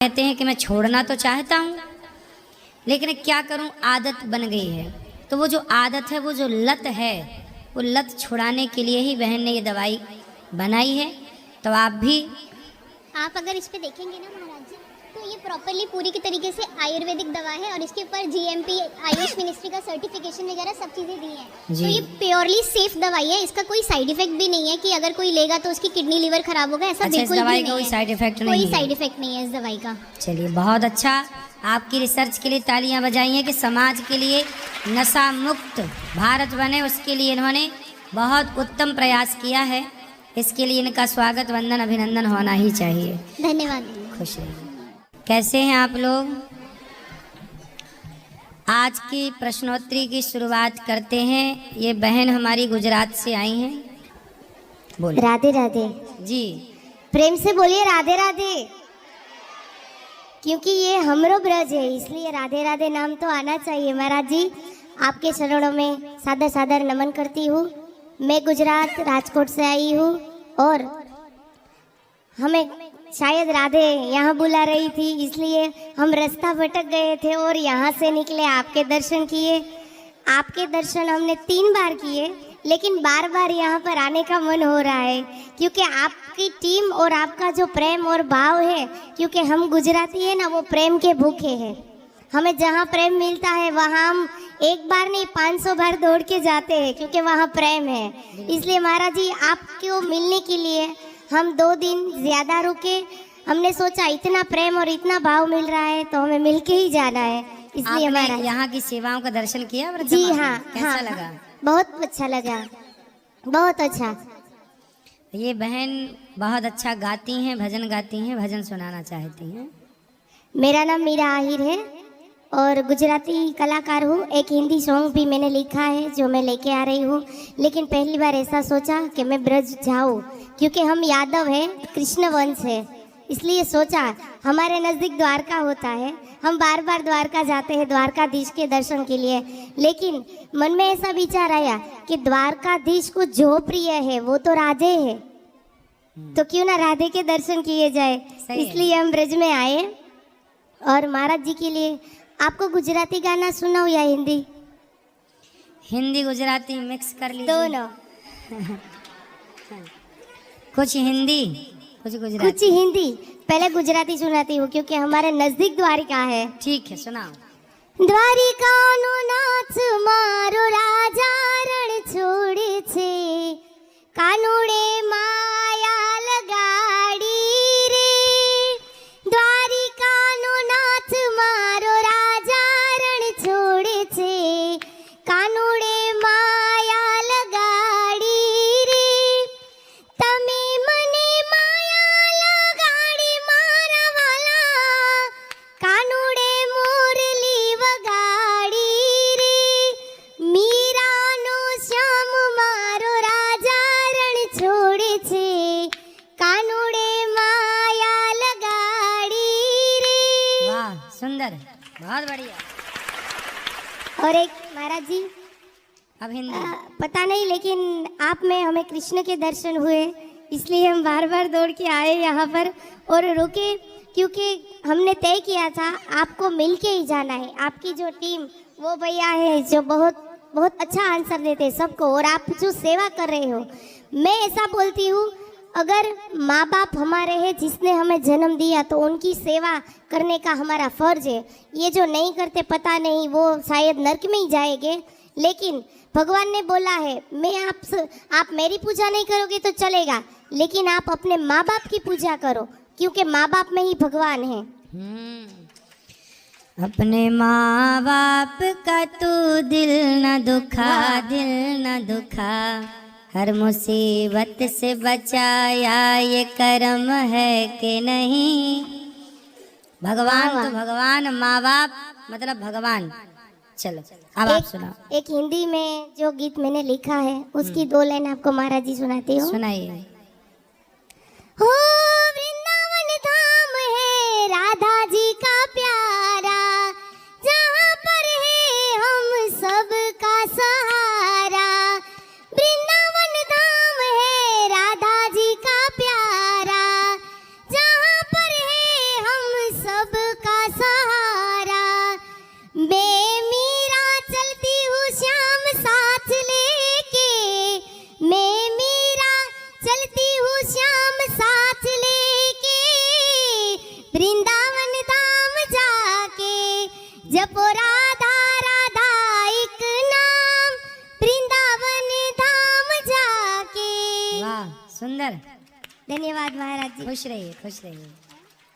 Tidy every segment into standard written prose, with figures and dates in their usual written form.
कहते हैं कि मैं छोड़ना तो चाहता हूँ लेकिन क्या करूँ, आदत बन गई है। तो वो जो आदत है, वो जो लत है, वो लत छुड़ाने के लिए ही बहन ने ये दवाई बनाई है। तो आप अगर इस पे देखेंगे ना महाराज जी, तो ये प्रॉपरली पूरी की तरीके से आयुर्वेदिक दवा है और इसके ऊपर जीएमपी आयुष मिनिस्ट्री का सर्टिफिकेशन वगैरह सब चीज़ें दी हैं। तो ये प्योरली सेफ दवाई है, इसका कोई साइड इफेक्ट भी नहीं है कि अगर कोई लेगा तो उसकी किडनी लीवर खराब होगा, ऐसा बिल्कुल भी नहीं है। कोई साइड इफेक्ट नहीं है, कोई साइड इफेक्ट नहीं है इस दवाई का। चलिए, बहुत अच्छा। आपकी रिसर्च के लिए तालियां बजाइए कि समाज के लिए नशा मुक्त भारत बने, उसके लिए इन्होंने बहुत उत्तम प्रयास किया है। इसके लिए इनका स्वागत, वंदन, अभिनंदन होना ही चाहिए। धन्यवाद। खुश रहिए। कैसे हैं आप लोग? आज की प्रश्नोत्तरी की शुरुआत करते हैं। ये बहन हमारी गुजरात से आई हैं। बोलिए। राधे राधे जी, प्रेम से बोलिए राधे राधे, क्योंकि ये हमरो ब्रज है इसलिए राधे राधे नाम तो आना चाहिए। महाराज जी, आपके चरणों में सादर सादर नमन करती हूँ। मैं गुजरात राजकोट से आई हूँ और हमें शायद राधे यहाँ बुला रही थी, इसलिए हम रास्ता भटक गए थे और यहाँ से निकले, आपके दर्शन किए। आपके दर्शन हमने 3 बार किए, लेकिन बार बार यहाँ पर आने का मन हो रहा है, क्योंकि आपकी टीम और आपका जो प्रेम और भाव है, क्योंकि हम गुजराती है ना, वो प्रेम के भूखे हैं। हमें जहाँ प्रेम मिलता है वहाँ हम एक बार नहीं 500 बार दौड़ के जाते हैं, क्योंकि वहाँ प्रेम है। इसलिए महाराज जी, आपको मिलने के लिए हम 2 दिन ज़्यादा रुके। हमने सोचा इतना प्रेम और इतना भाव मिल रहा है तो हमें मिल के ही जाना है, इसलिए हमारा यहाँ की सेवाओं का दर्शन किया? जी हाँ। कैसा लगा? बहुत अच्छा लगा, बहुत अच्छा। ये बहन बहुत अच्छा गाती हैं, भजन गाती हैं, भजन सुनाना चाहती हैं। मेरा नाम मीरा आहिर है और गुजराती कलाकार हूँ। एक हिंदी सॉन्ग भी मैंने लिखा है जो मैं लेके आ रही हूँ, लेकिन पहली बार ऐसा सोचा कि मैं ब्रज जाऊँ, क्योंकि हम यादव हैं, कृष्ण वंश है, इसलिए सोचा हमारे नज़दीक द्वारका होता है, हम बार बार द्वारका जाते हैं द्वारकाधीश के दर्शन के लिए। लेकिन मन में ऐसा विचार आया कि द्वारकाधीश को जो प्रिय है वो तो राधे है, तो क्यों ना राधे के दर्शन किए जाए, इसलिए हम ब्रज में आए। और महाराज जी के लिए आपको गुजराती गाना सुनाऊं या हिंदी? हिंदी गुजराती मिक्स कर लीजिए। दोनों। कुछ हिंदी, कुछ गुजराती। कुछ हिंदी, पहले गुजराती सुनाती हूँ क्योंकि हमारे नजदीक द्वारिका है। ठीक है, सुनाओ। द्वारिका नो नाथ मारो राजा रण छोड़े छे, कानुड़े माया लगाड़ी रे। द्वारिका नो नाथ मारो राजा रण छोड़े छे, कानुड़े माया लगाड़ी रे। तमे मने माया लगाड़ी मारा वाला, कानुड़े मोरली वगाड़ी रे। मीरा नो श्याम मारो राजा रण छोड़े छे, कानुड़े माया लगाड़ी रे। वाह, सुंदर, बहुत बढ़िया। और एक महाराज जी, अब हिंदी। पता नहीं, लेकिन आप में हमें कृष्ण के दर्शन हुए, इसलिए हम बार बार दौड़ के आए यहाँ पर और रुके, क्योंकि हमने तय किया था आपको मिल के ही जाना है। आपकी जो टीम, वो भैया है जो बहुत बहुत अच्छा आंसर देते हैं सबको, और आप जो सेवा कर रहे हो, मैं ऐसा बोलती हूँ, अगर माँ बाप हमारे हैं जिसने हमें जन्म दिया तो उनकी सेवा करने का हमारा फर्ज है। ये जो नहीं करते, पता नहीं वो शायद नरक में ही जाएंगे, लेकिन भगवान ने बोला है, मैं आप मेरी पूजा नहीं करोगे तो चलेगा, लेकिन आप अपने माँ बाप की पूजा करो, क्योंकि माँ बाप में ही भगवान है। अपने माँ बाप का तू दिल न दुखा, दिल न दुखा, हर मुसीबत से बचाया ये कर्म है कि नहीं। भगवान तो भगवान, माँ बाप मतलब भगवान। चलो, अब आप सुनाओ। एक हिंदी में जो गीत मैंने लिखा है उसकी 2 लाइन आपको महाराज जी सुनाती हूँ। सुनाइए। हो वृंदावन धाम है राधा जी का प्यारा, जहाँ पर है हम सब का सहारा। वृंदावन धाम है राधा जी का प्यारा, जहाँ पर है हम सब वृंदावन धाम जाके जपो राधा राधा एक नाम, वृंदावन धाम जाके। वाह, सुंदर। धन्यवाद महाराज जी। खुश रहिए, खुश रहिए।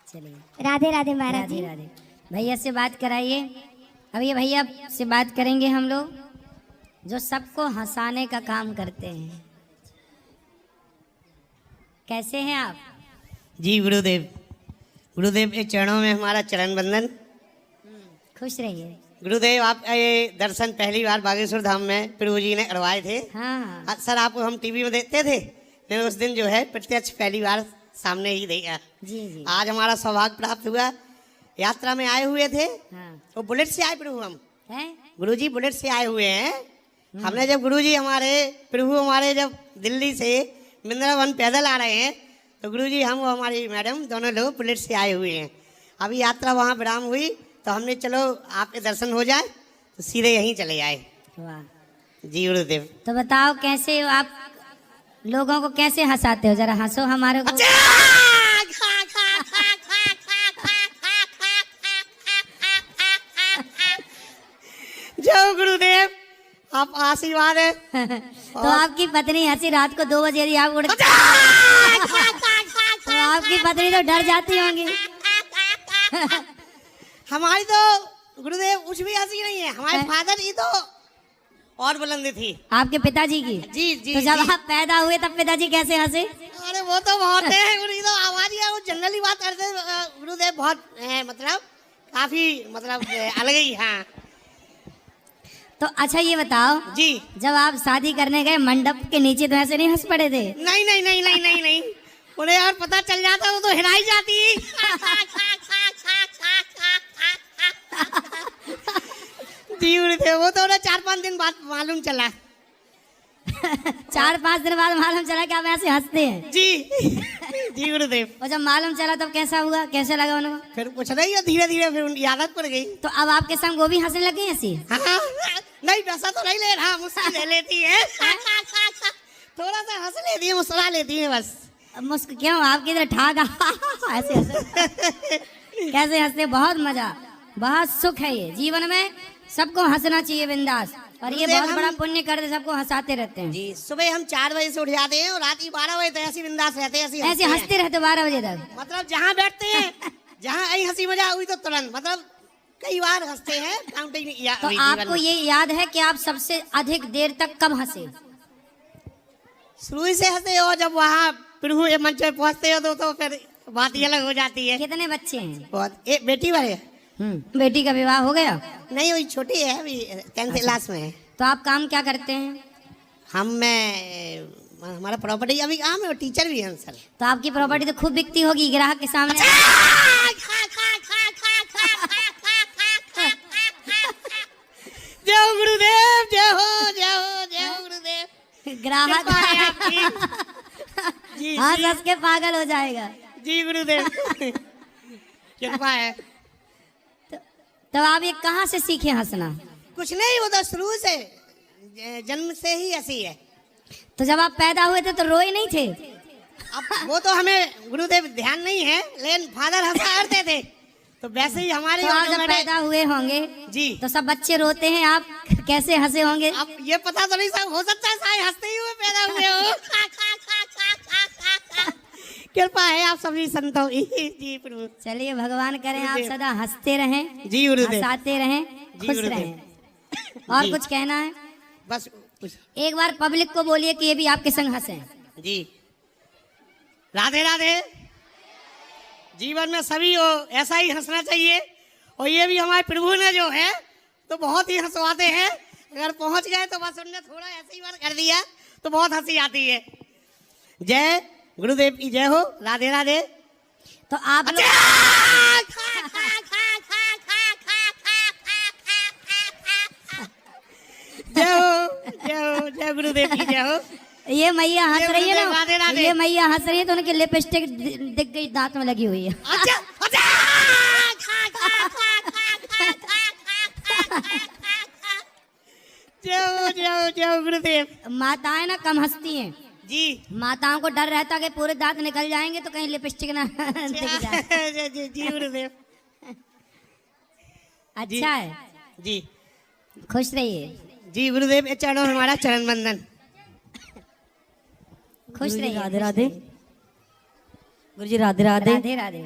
चलिए, राधे राधे महाराज राधे जी। राधे। भैया से बात कराइए। अब ये भैया से बात करेंगे हम लोग, जो सबको हंसाने का काम करते हैं। कैसे हैं आप? जी गुरुदेव, गुरुदेव के चरणों में हमारा चरण बंदन। खुश रहिए। गुरुदेव, आप ये दर्शन पहली बार बागेश्वर धाम में प्रभु जी ने करवाए थे। हाँ, सर, आपको हम टीवी में देखते थे, लेकिन उस दिन जो है प्रत्यक्ष पहली बार सामने ही देखा। जी जी। आज हमारा सौभाग्य प्राप्त हुआ। यात्रा में आए हुए थे, हाँ, तो बुलेट से आए प्रभु हम। हैं? गुरुजी बुलेट से आए हुए हैं। हमने जब गुरुजी हमारे प्रभु हमारे जब दिल्ली से वृंदावन पैदल आ रहे हैं, तो गुरुजी हम और हमारी मैडम दोनों लोग बुलेट से आए हुए हैं। अभी यात्रा वहाँ विराम हुई, तो हमने चलो आपके दर्शन हो जाए, तो सीधे यहीं चले आए। वाह। जी गुरुदेव। तो बताओ, कैसे हो आप? लोगों को कैसे हंसाते हो? जरा हंसो हमारे को। जय गुरुदेव, आप आशीर्वाद है। तो आपकी पत्नी हंसी रात को 2 बजे यदि आप उड़, तो आपकी पत्नी तो डर जाती होंगी। हमारी तो गुरुदेव कुछ भी हंसी नहीं है। हमारे फादर की तो और बुलंदी थी। आपके पिताजी की? जी जी। तो जब जी। आप पैदा हुए तब पिताजी कैसे हंसे? अरे वो तो बहुत है गुरुजी, तो आवाज ही वो जनरली बात करते गुरुदेव, बहुत मतलब काफी मतलब अलग ही। हाँ तो अच्छा ये बताओ जी। जब आप शादी करने गए मंडप के नीचे, तो ऐसे नहीं हंस पड़े थे? नहीं नहीं नहीं नहीं नहीं नहीं, उन्हें और पता चल जाता वो तो हिलाई जाती। जी गुरुदेव, वो तो उन्हें 4-5 दिन बाद मालूम चला। 4-5 दिन बाद मालूम चला कि आप ऐसे हंसते हैं? जी जी गुरुदेव। और जब मालूम चला तब कैसा हुआ, कैसे लगा उनको? फिर कुछ नहीं, धीरे धीरे फिर उनकी आदत पड़ गई। तो अब आपके संग वो भी हंसने लगे ऐसी? हाँ, नहीं वैसा तो नहीं ले रहा, मुस्कुरा ले लेती है। थोड़ा सा हंस लेती है, मुस्कुरा लेती है बस। मुस्क क्यों? आपकी इधर ठाक ऐसे हंसे। कैसे हंसते? बहुत मजा, बहुत सुख है ये जीवन में। सबको हंसना चाहिए बिंदास, और ये बहुत बड़ा पुण्य करते, सबको हंसाते रहते हैं। जी, सुबह हम 4 बजे से उठ जाते हैं और रात की 12 बजे तक ऐसी बिंदास रहते हैं, ऐसे हंसते रहते 12 बजे तक? मतलब जहाँ बैठते हैं, जहाँ आई हंसी मजा हुई तो तुरंत मतलब कई बार हंसते हैं। काउंटिंग तो आपको ये याद है कि आप सबसे अधिक देर तक कब हंसे? शुरू से हंसते हो, जब वहाँ प्रभु के मंच पे पहुँचते हो तो फिर बात ही अलग हो जाती है। कितने बच्चे हैं? बहुत। एक बेटी वाले। बेटी का विवाह हो गया? नहीं, वही छोटी है, अभी 10th क्लास में है। तो आप काम क्या करते हैं? हमारा प्रॉपर्टी अभी काम है और टीचर भी है सर। तो आपकी प्रॉपर्टी तो खूब बिकती होगी ग्राहक के सामने। जय गुरुदेव, जय हो जय हो जय हो गुरुदेव। ग्राहक जी हंस हंस के पागल हो जाएगा। जी गुरुदेव, कृपा है। तो आप ये कहाँ से सीखे हंसना? कुछ नहीं, वो तो शुरू से जन्म से ही ऐसी है। तो जब आप पैदा हुए थे तो रोए नहीं थे? अब वो तो हमें गुरुदेव ध्यान नहीं है, लेकिन फादर हंसा करते थे, तो वैसे ही हमारे। तो आप जब पैदा हुए होंगे जी, तो सब बच्चे रोते हैं, आप कैसे हंसे होंगे? अब ये पता तो नहीं, सब हो सकता है शायद हंसते ही हुए पैदा हुए हो। कृपा है आप सभी संतों की। जी प्रभु। चलिए, भगवान करें आप सदा हंसते रहें, जी गुरुदेव। हंसाते रहें, खुश रहें। और कुछ कहना है? बस कुछ। एक बार पब्लिक को बोलिए कि ये भी आपके संग हंसे। जी, राधे राधे। जीवन में सभी को ऐसा ही हंसना चाहिए, और ये भी हमारे प्रभु ने जो है तो बहुत ही हंसवाते हैं। अगर पहुंच गए तो बस उनने थोड़ा ऐसे ही बार कर दिया तो बहुत हंसी आती है। जय गुरुदेव की जय हो। राधे राधे। तो आप लोग जय हो जय हो, जय गुरुदेव की जय हो। ये मैया हंस रही है राधे ना, राधे। ये मैया हंस रही है तो उनकी लिपस्टिक दिख गई, दांत में लगी हुई है। अच्छा, अच्छा। जय हो जय हो जय हो गुरुदेव। माताएं ना कम हंसती हैं, जी माताओं को डर रहता कि पूरे दांत निकल जाएंगे तो कहीं लिपस्टिक ना दिख जाए। जी गुरुदेव। अच्छा है, जी खुश रहिए, जी गुरुदेव, ये चरणों में हमारा चरण बंदन। खुश रहिए। राधे राधे। गुरुजी राधे राधे। राधे राधे।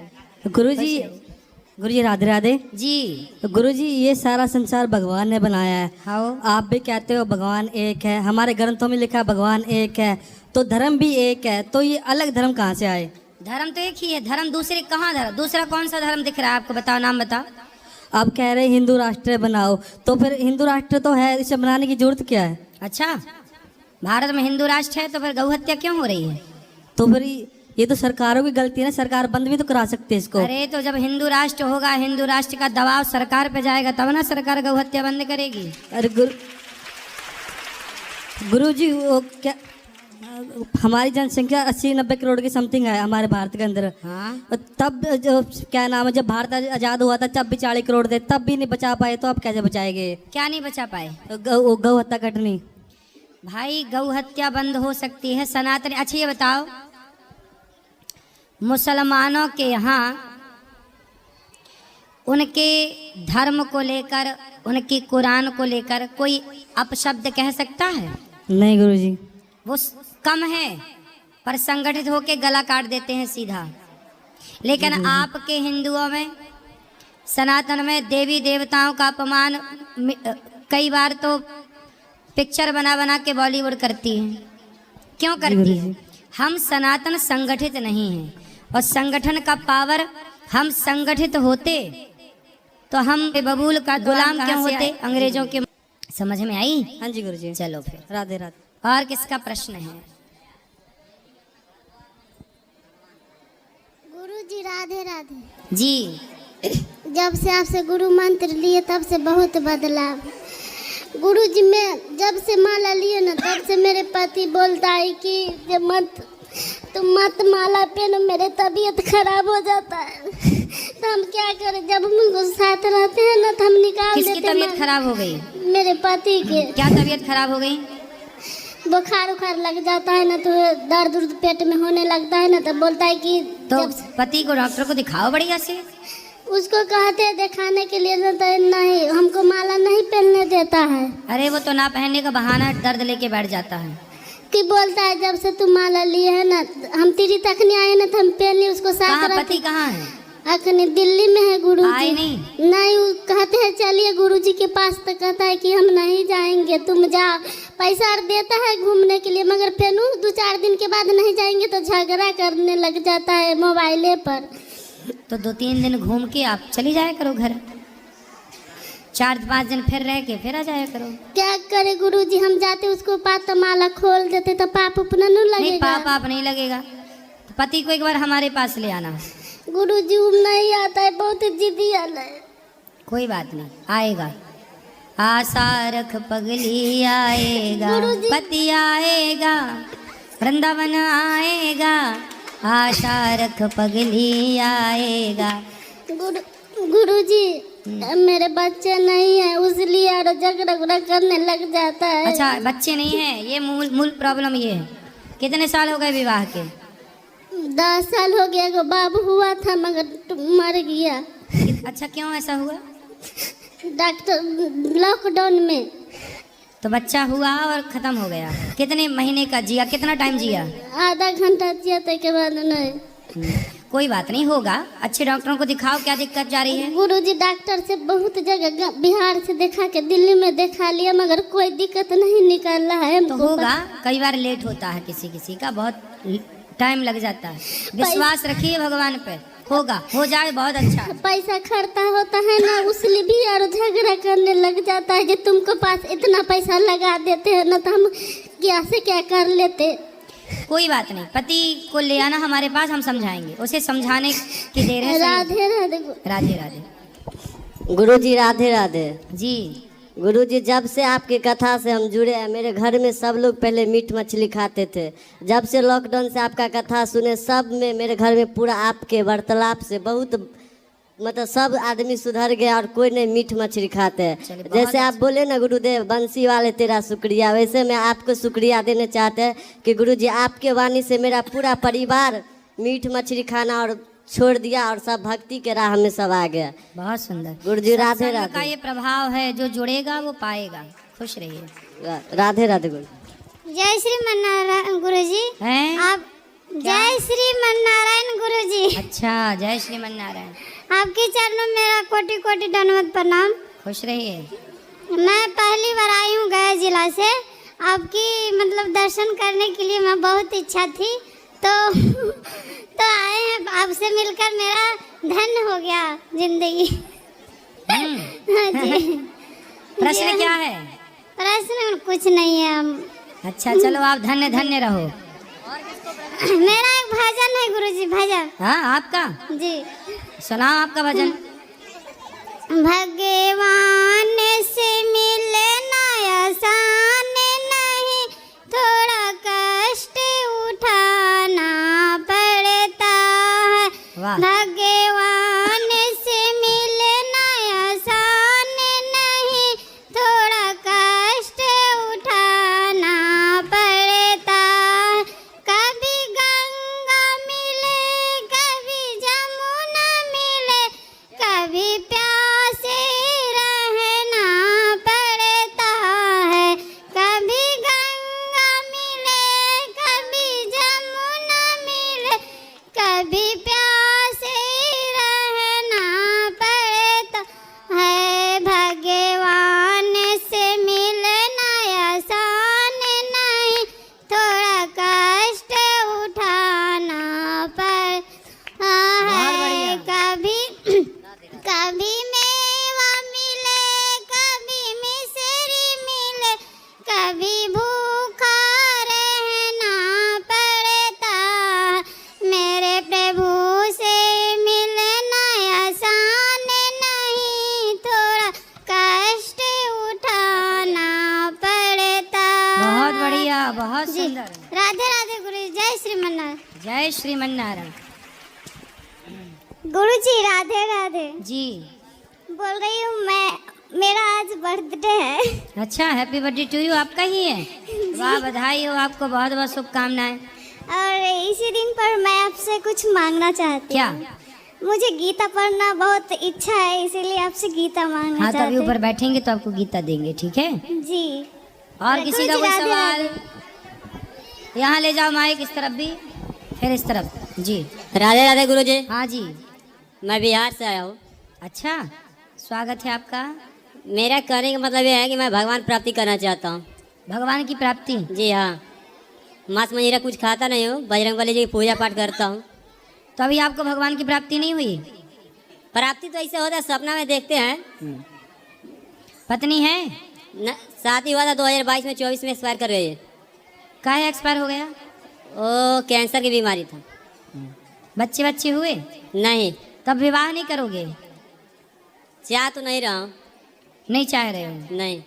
गुरुजी राधे राधे। जी गुरुजी ये सारा संसार भगवान ने बनाया है। हाँ आप भी कहते हो भगवान एक है, हमारे ग्रंथों में लिखा है भगवान एक है, तो धर्म भी एक है, तो ये अलग धर्म कहाँ से आए? धर्म तो एक ही है, धर्म दूसरे कहाँ धर्म, दूसरा कौन सा धर्म दिख रहा है आपको? बताओ, नाम बताओ। आप कह रहे हिंदू राष्ट्र बनाओ, तो फिर हिंदू राष्ट्र तो है, इसे बनाने की जरूरत क्या है? अच्छा, भारत में हिंदू राष्ट्र है तो फिर गौ हत्या क्यों हो रही है? तो फिर ये तो सरकारों की गलती है ना, सरकार बंद भी तो करा सकते है इसको। अरे तो जब हिंदू राष्ट्र होगा, हिंदू राष्ट्र का दबाव सरकार पे जाएगा तब ना सरकार गौ हत्या बंद करेगी। अरे गुरुजी वो क्या, हमारी जनसंख्या 80-90 करोड़ की समथिंग है हमारे भारत के अंदर। हाँ, तब जो क्या नाम है, जब भारत आजाद हुआ था तब भी 40 करोड़ थे, तब भी नहीं बचा पाए, तो आप कैसे बचाएंगे? क्या नहीं बचा पाए? गौ हत्या कटनी। भाई गौ हत्या बंद हो सकती है सनातन। अच्छा ये बताओ, मुसलमानों के यहाँ उनके धर्म को लेकर, उनकी कुरान को लेकर कोई अपशब्द कह सकता है? नहीं गुरुजी। वो कम है पर संगठित होके गला काट देते हैं सीधा। लेकिन आपके हिंदुओं में, सनातन में देवी देवताओं का अपमान कई बार तो पिक्चर बना बना के बॉलीवुड करती है। क्यों करती है? हम सनातन संगठित नहीं हैं, और संगठन का पावर, हम संगठित होते तो हम बबूल का गुलाम क्यों होते अंग्रेजों के। समझ में आई? हाँ जी गुरुजी। चलो फिर राधे राधे। और किसका प्रश्न है? गुरुजी राधे राधे। जी जब से आपसे गुरु मंत्र लिए तब से बहुत बदलाव। गुरुजी मैं जब से माला लिए ना तब से मेरे पति बोलता है कि ये तुम मत माला पहनो, मेरे तबीयत खराब हो जाता है। तो हम क्या करें, जब हम उनको साथ रहते हैं ना तो हम निकाल देते हैं। किसकी तबीयत खराब हो गई? मेरे पति के। क्या तबीयत खराब हो गई? बुखार उखार लग जाता है ना, तो दर्द उर्द पेट में होने लगता है ना, तो बोलता है कि तो पति को डॉक्टर को दिखाओ बढ़िया से। उसको कहते हैं दिखाने के लिए ना, तो नहीं, हमको माला नहीं पहनने देता है। अरे वो तो ना पहनने का बहाना दर्द लेके बैठ जाता है कि बोलता है जब से तुम माला लिए है ना, हम तेरी तखनी आए ना तो हम पहन लिए उसको साथ। कहाँ पति कहाँ है? अखनी दिल्ली में है गुरुजी। आए नहीं? नहीं, वो कहते हैं चलिए गुरुजी के पास, तो कहता है कि हम नहीं जाएंगे, तुम जाओ। पैसा देता है घूमने के लिए, मगर फिर 2-4 दिन के बाद नहीं जाएंगे तो झगड़ा करने लग जाता है मोबाइले पर। तो 2-3 दिन घूम के आप चली जाया करो घर, 4-5 दिन फिर रह के फिर आ जाया करो। क्या करे गुरुजी, हम जाते उसको पास तो माला खोल देते तो पाप अपना नहीं लगेगा। नहीं, पाप नहीं लगेगा। तो पति को एक बार हमारे पास ले आना। गुरुजी वो नहीं आता है, बहुत जिद्दी वाला है। कोई बात नहीं, आएगा। आशा रख पगली आएगा, पति आएगा, वृंदावन आएगा, आशा रख पगली आएगा। गुरुजी मेरे बच्चे नहीं है, उसलिए और झगड़ा करने लग जाता है। अच्छा बच्चे नहीं है, ये मूल प्रॉब्लम ये है। कितने साल हो गए विवाह के? 10 साल हो गया। एगो बाबू हुआ था मगर मर गया। अच्छा क्यों ऐसा हुआ? डॉक्टर लॉकडाउन में। तो बच्चा हुआ और खत्म हो गया। कितने महीने का जिया, कितना टाइम जिया? आधा घंटा जिया, के बाद नहीं। कोई बात नहीं, होगा। अच्छे डॉक्टरों को दिखाओ, क्या दिक्कत जा रही है? गुरुजी डॉक्टर से बहुत जगह बिहार से देखा के दिल्ली में दिखा लिया, मगर कोई दिक्कत नहीं निकल रहा है। तो होगा, कई बार लेट होता है, किसी का बहुत टाइम लग जाता है। विश्वास रखिए भगवान पे, होगा, हो जाए, बहुत अच्छा। पैसा खर्चा होता है ना, उसलिए भी और झगड़ा करने लग जाता है कि तुमको पास इतना पैसा लगा देते हैं ना, तो हम क्या से क्या कर लेते। कोई बात नहीं, पति को ले आना हमारे पास, हम समझाएंगे, उसे समझाने की देर है। राधे राधे। राधे राधे। गुरुजी राधे राधे। जी गुरुजी, जब से आपकी कथा से हम जुड़े हैं, मेरे घर में सब लोग पहले मीट मछली खाते थे। जब से लॉकडाउन से आपका कथा सुने, सब में मेरे घर में पूरा आपके वार्तालाप से बहुत मतलब सब आदमी सुधर गया और कोई नहीं मीठ मछली खाते हैं। जैसे आप बोले ना गुरुदेव बंसी वाले तेरा शुक्रिया, वैसे मैं आपको शुक्रिया देना चाहते हैं कि गुरुजी आपके वाणी से मेरा पूरा परिवार मीठ मछली खाना और छोड़ दिया और सब भक्ति के राह में सब आ गया। बहुत सुंदर। गुरुजी राधे सत्संग का राधे। ये प्रभाव है, जो जुड़ेगा वो पाएगा। खुश रहिए। राधे राधे गुरु। जय श्री मन्नारायण गुरुजी। हैं? आप जय श्री मन्नारायण गुरुजी। अच्छा, जय श्रीमन नारायण। आपके चरणों में मेरा कोटि कोटि दंडवत प्रणाम। खुश रहिए। मैं पहली बार आई हूँ गया जिला से। आपकी मतलब दर्शन करने के लिए मैं बहुत इच्छा थी, तो आए हैं। आपसे मिलकर मेरा धन्य हो गया जिंदगी। हाँ जी। प्रश्न क्या है? प्रश्न कुछ नहीं है। अच्छा चलो, आप धन्य धन्य रहो। मेरा एक भजन है गुरुजी, भजन। हाँ, आपका जी सुनाओ आपका भजन। भगवान से मिलना आसान नहीं, थोड़ा कष्ट उठाना पड़ता है। वाह। भगवान से मिलना आसान नहीं, थोड़ा कष्ट उठाना पड़ता है। कभी गंगा मिले, कभी जमुना मिले, कभी प्यासे रहना पड़ता है। कभी गंगा मिले, कभी जमुना मिले, कभी प्यासे रहना पड़ता है। भगवान से मिलना आसान नहीं, थोड़ा कष्ट उठाना पड़ता है। कभी मेवा मिले, कभी मिश्री मिले, कभी भूखा रहना पड़ता है। मेरे प्रभु से मिलना आसान नहीं, थोड़ा कष्ट उठाना पड़ता है। बहुत बढ़िया, बहुत जी। सुंदर। राधे राधे गुरु। जय श्रीमन्नारायण। जय श्रीमन नारायण। गुरु जी राधे राधे। जी। बोल रही हूँ मैं, मेरा आज बर्थडे है। अच्छा, हैप्पी बर्थडे टू यू। आपका ही है? वाह, बधाई हो आपको, बहुत बहुत शुभकामनाएं। और इसी दिन पर मैं आपसे कुछ मांगना चाहती क्या? हूँ। मुझे गीता पढ़ना बहुत इच्छा है, इसीलिए आपसे गीता मांगना हाँ, तो चाहती अभी ऊपर बैठेंगे तो आपको गीता देंगे, ठीक है? हूँ। जी। और किसी का गुरुजी, कोई राधे सवाल? राधे। यहाँ ले जाओ माइक, इस तरफ भी, फिर इस तरफ। जी। राधे राधे गुरुजी। हाँ जी। मैं बिहार से आया हूँ। अच्छा, स्वागत है आपका। मेरा कहने का मतलब ये है कि मैं भगवान प्राप्ति करना चाहता हूँ। भगवान की प्राप्ति। जी हाँ, मांस मजीरा कुछ खाता नहीं हूँ, बजरंगबली जी की पूजा पाठ करता हूँ। तो अभी आपको भगवान की प्राप्ति नहीं हुई? प्राप्ति तो ऐसे होता है, सपना में देखते हैं। पत्नी है? न, शादी हुआ था 2022 में, 24 में एक्सपायर कर गई है। काहे एक्सपायर हो गया? वो कैंसर की बीमारी था। बच्चे बच्चे हुए? नहीं, तब विवाह नहीं करोगे? चाह तो नहीं रहा हूँ। नहीं चाह रहे हो? नहीं,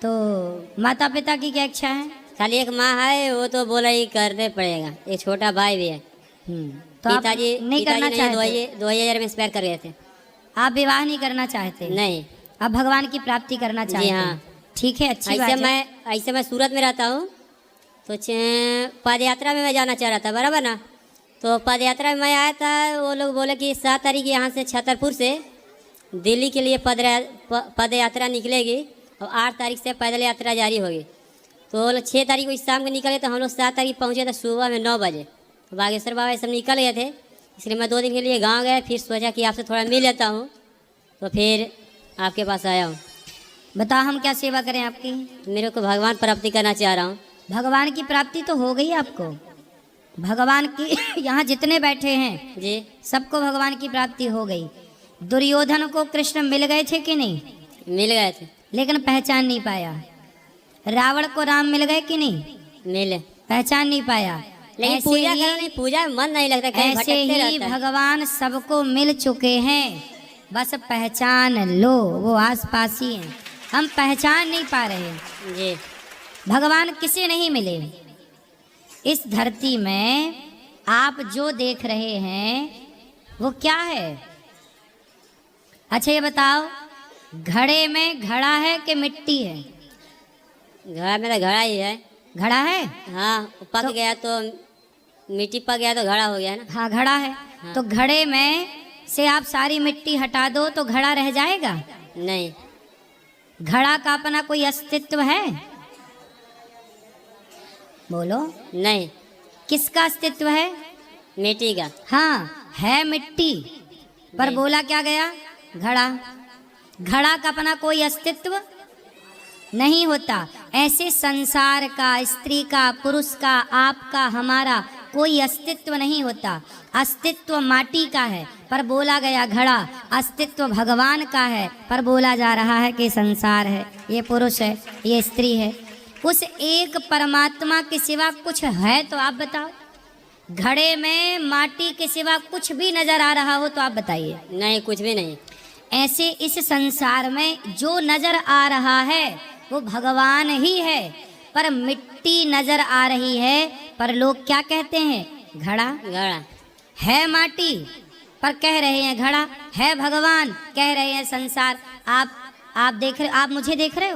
तो माता पिता की क्या इच्छा है? खाली एक माँ है, वो तो बोला ही करने पड़ेगा। एक छोटा भाई भी है। तो आप पिताजी नहीं करना चाहते? 2000 में एक्सपायर कर गए थे। आप विवाह नहीं करना चाहते? नहीं। आप भगवान की प्राप्ति करना चाहते हाँ। हैं? ठीक है, अच्छी बात ऐसे है। मैं सूरत में रहता हूँ, तो पद यात्रा में मैं जाना चाह रहा था, बराबर ना। तो पद यात्रा में मैं आया था, वो लोग बोले कि 7 तारीख यहाँ से छतरपुर से दिल्ली के लिए पद यात्रा निकलेगी और 8 तारीख से पैदल यात्रा जारी होगी। तो 6 तारीख को इस शाम को निकले, तो हम लोग 7 तारीख पहुँचे थे सुबह में 9 बजे। तो बागेश्वर बाबा सब निकल गए थे, इसलिए मैं 2 दिन के लिए गाँव गया। फिर सोचा कि आपसे थोड़ा मिल लेता हूँ, तो फिर आपके पास आया हूँ। बताओ हम क्या सेवा करें आपकी? मेरे को भगवान प्राप्ति करना चाह रहा हूँ। भगवान की प्राप्ति तो हो गई आपको। भगवान की यहाँ जितने बैठे हैं जी, सबको भगवान की प्राप्ति हो गई। दुर्योधन को कृष्ण मिल गए थे कि नहीं? मिल गए थे, लेकिन पहचान नहीं पाया। रावण को राम मिल गए कि नहीं? मिले, पहचान नहीं पाया। लेकिन ऐसे पूजा ही- करो नहीं, पूजा में मन नहीं लगता, कहीं ऐसे भटकते ही रहता है। भगवान सबको मिल चुके हैं, बस पहचान लो, वो आस पास ही हैं। हम पहचान नहीं पा रहे हैं। जी, भगवान किसे नहीं मिले। इस धरती में आप जो देख रहे हैं वो क्या है? अच्छा ये बताओ, घड़े में घड़ा है कि मिट्टी है? घड़ा में तो घड़ा ही है। घड़ा है। हाँ, पक गया तो मिट्टी पक गया तो घड़ा हो गया ना। हाँ घड़ा है। तो घड़े में से आप सारी मिट्टी हटा दो तो घड़ा रह जाएगा? नहीं। घड़ा का अपना कोई अस्तित्व है? बोलो। नहीं। किसका अस्तित्व है? मिट्टी का। हाँ है मिट्टी, पर नहीं। बोला क्या गया? घड़ा। घड़ा का अपना कोई अस्तित्व नहीं होता। ऐसे संसार का, स्त्री का, पुरुष का, आपका, हमारा कोई अस्तित्व नहीं होता। अस्तित्व माटी का है पर बोला गया घड़ा। अस्तित्व भगवान का है पर बोला जा रहा है कि संसार है, ये पुरुष है, ये स्त्री है। उस एक परमात्मा के सिवा कुछ है तो आप बताओ। घड़े में माटी के सिवा कुछ भी नजर आ रहा हो तो आप बताइए। नहीं, कुछ भी नहीं। ऐसे इस संसार में जो नजर आ रहा है वो भगवान ही है, पर मिट्टी नजर आ रही है, पर लोग क्या कहते हैं? घड़ा। घड़ा है माटी पर कह रहे हैं घड़ा, है भगवान कह रहे हैं संसार। आप देख रहे, आप मुझे देख रहे हो?